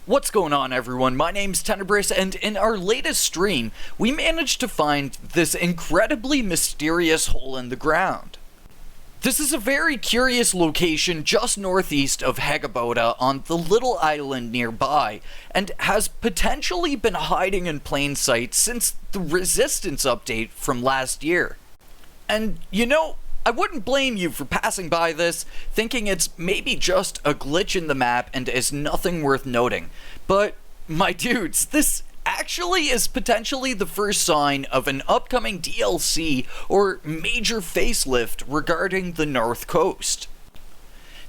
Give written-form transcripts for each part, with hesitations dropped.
What's going on, everyone? My name's Tenebris, and in our latest stream, we managed to find this incredibly mysterious hole in the ground. This is a very curious location just northeast of Hegaboda on the little island nearby, and has potentially been hiding in plain sight since the Resistance update from last year. And you know, I wouldn't blame you for passing by this, thinking it's maybe just a glitch in the map and is nothing worth noting. But, my dudes, this actually is potentially the first sign of an upcoming DLC or major facelift regarding the North Coast.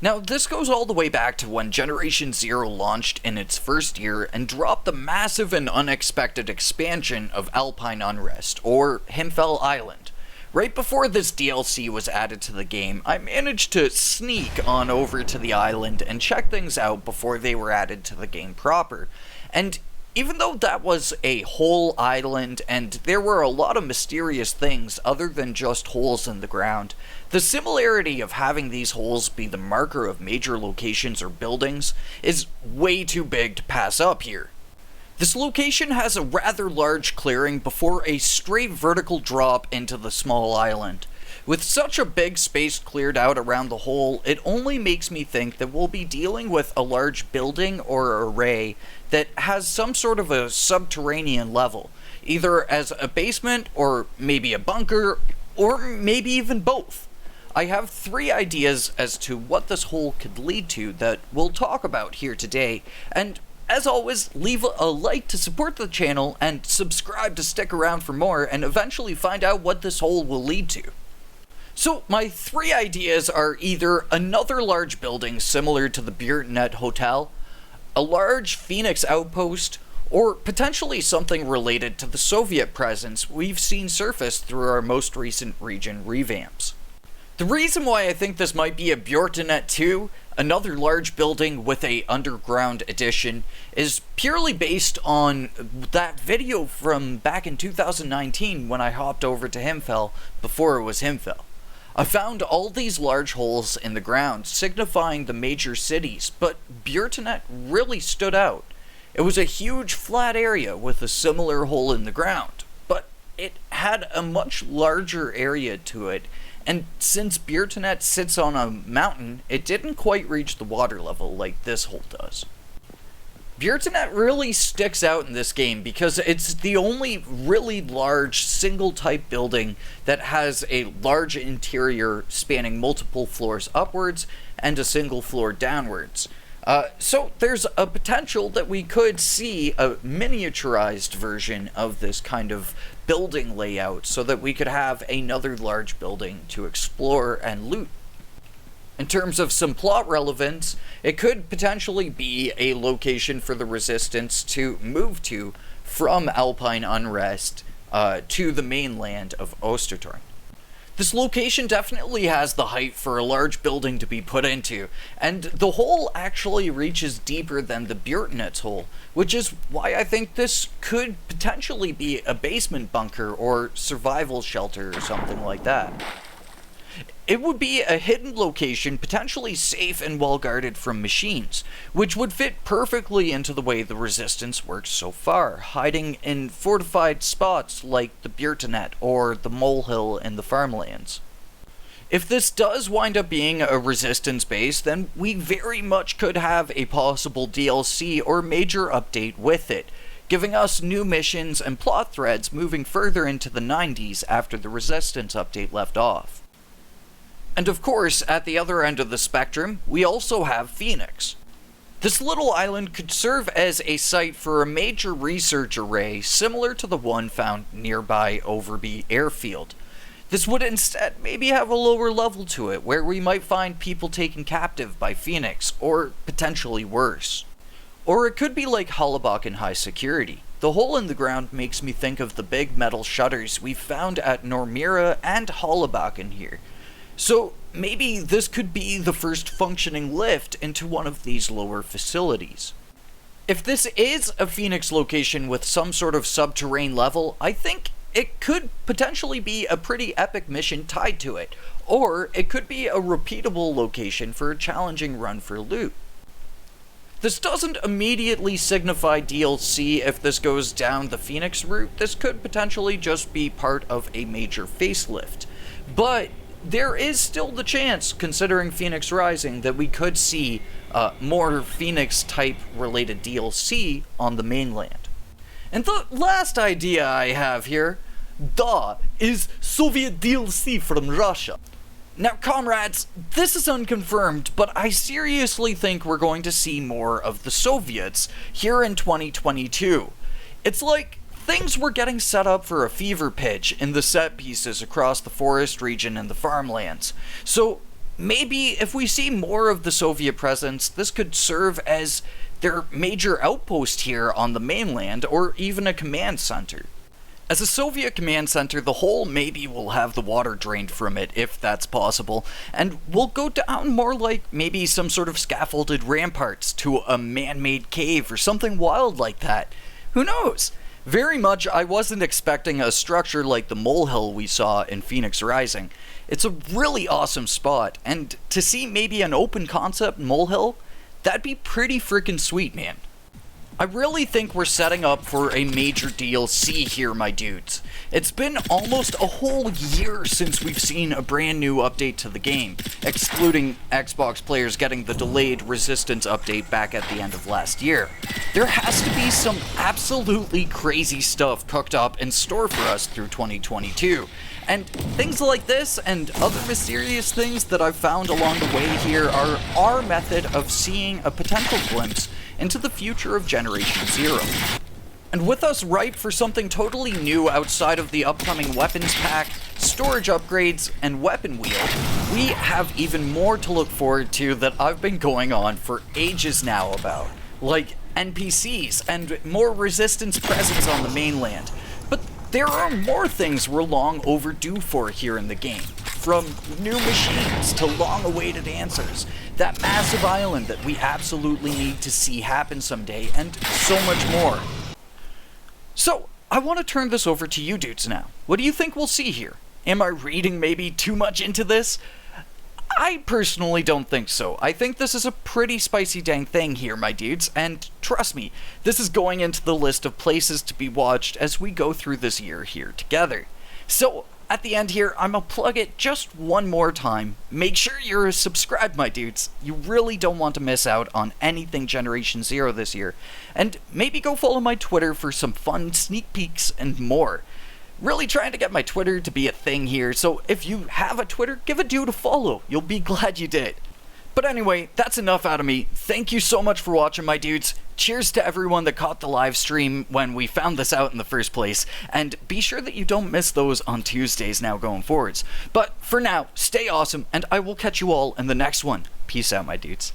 Now, this goes all the way back to when Generation Zero launched in its first year and dropped the massive and unexpected expansion of Alpine Unrest, or Himfell Island. Right before this DLC was added to the game, I managed to sneak on over to the island and check things out before they were added to the game proper. And even though that was a whole island and there were a lot of mysterious things other than just holes in the ground, the similarity of having these holes be the marker of major locations or buildings is way too big to pass up here. This location has a rather large clearing before a straight vertical drop into the small island. With such a big space cleared out around the hole, it only makes me think that we'll be dealing with a large building or array that has some sort of a subterranean level, either as a basement or maybe a bunker, or maybe even both. I have 3 ideas as to what this hole could lead to that we'll talk about here today, and as always, leave a like to support the channel and subscribe to stick around for more and eventually find out what this hole will lead to. So my 3 ideas are either another large building similar to the Burton Hotel, a large Phoenix outpost, or potentially something related to the Soviet presence we've seen surface through our most recent region revamps. The reason why I think this might be a Burton 2, another large building with a underground addition, is purely based on that video from back in 2019 when I hopped over to Himfell before it was Himfell. I found all these large holes in the ground signifying the major cities, but Burton really stood out. It was a huge flat area with a similar hole in the ground, but it had a much larger area to it. And since Burton sits on a mountain, it didn't quite reach the water level like this hole does. Burton really sticks out in this game because it's the only really large single type building that has a large interior spanning multiple floors upwards and a single floor downwards. So there's a potential that we could see a miniaturized version of this kind of building layout so that we could have another large building to explore and loot. In terms of some plot relevance, it could potentially be a location for the Resistance to move to from Alpine Unrest to the mainland of Ostertorn. This location definitely has the height for a large building to be put into, and the hole actually reaches deeper than the Burtonet's hole, which is why I think this could potentially be a basement bunker or survival shelter or something like that. It would be a hidden location, potentially safe and well guarded from machines, which would fit perfectly into the way the Resistance works so far, hiding in fortified spots like the Burtonet or the molehill in the farmlands. If this does wind up being a Resistance base, then we very much could have a possible DLC or major update with it, giving us new missions and plot threads moving further into the 90s after the Resistance update left off. And of course, at the other end of the spectrum, we also have Phoenix. This little island could serve as a site for a major research array similar to the one found nearby Overby Airfield. This would instead maybe have a lower level to it, where we might find people taken captive by Phoenix, or potentially worse. Or it could be like Hollabach in high security. The hole in the ground makes me think of the big metal shutters we found at Normira and Hollabach in here. So maybe this could be the first functioning lift into one of these lower facilities. If this is a Phoenix location with some sort of subterranean level, I think it could potentially be a pretty epic mission tied to it, or it could be a repeatable location for a challenging run for loot. This doesn't immediately signify DLC if this goes down the Phoenix route. This could potentially just be part of a major facelift. But there is still the chance, considering Phoenix Rising, that we could see more Phoenix-type related DLC on the mainland. And the last idea I have here, is Soviet DLC from Russia. Now, comrades, this is unconfirmed, but I seriously think we're going to see more of the Soviets here in 2022. It's like things were getting set up for a fever pitch in the set pieces across the forest region and the farmlands. So maybe if we see more of the Soviet presence, this could serve as their major outpost here on the mainland, or even a command center. As a Soviet command center, the whole maybe will have the water drained from it, if that's possible, and will go down more like maybe some sort of scaffolded ramparts to a man-made cave or something wild like that. Who knows? Very much I wasn't expecting a structure like the molehill we saw in Phoenix Rising. It's a really awesome spot, and to see maybe an open concept molehill, that'd be pretty freaking sweet, man. I really think we're setting up for a major DLC here, my dudes. It's been almost a whole year since we've seen a brand new update to the game, excluding Xbox players getting the delayed Resistance update back at the end of last year. There has to be some absolutely crazy stuff cooked up in store for us through 2022. And things like this and other mysterious things that I've found along the way here are our method of seeing a potential glimpse into the future of Generation Zero. And with us ripe for something totally new outside of the upcoming weapons pack, storage upgrades, and weapon wheel, we have even more to look forward to that I've been going on for ages now about, like NPCs and more Resistance presence on the mainland. But there are more things we're long overdue for here in the game. From new machines to long-awaited answers, that massive island that we absolutely need to see happen someday, and so much more. So, I want to turn this over to you dudes now. What do you think we'll see here? Am I reading maybe too much into this? I personally don't think so. I think this is a pretty spicy dang thing here, my dudes, and trust me, this is going into the list of places to be watched as we go through this year here together. So, at the end here, I'm gonna plug it just one more time. Make sure you're subscribed, my dudes. You really don't want to miss out on anything Generation Zero this year. And maybe go follow my Twitter for some fun sneak peeks and more. Really trying to get my Twitter to be a thing here, so if you have a Twitter, give a dude a follow. You'll be glad you did. But anyway, that's enough out of me. Thank you so much for watching, my dudes. Cheers to everyone that caught the live stream when we found this out in the first place, and be sure that you don't miss those on Tuesdays now going forwards. But for now, stay awesome, and I will catch you all in the next one. Peace out, my dudes.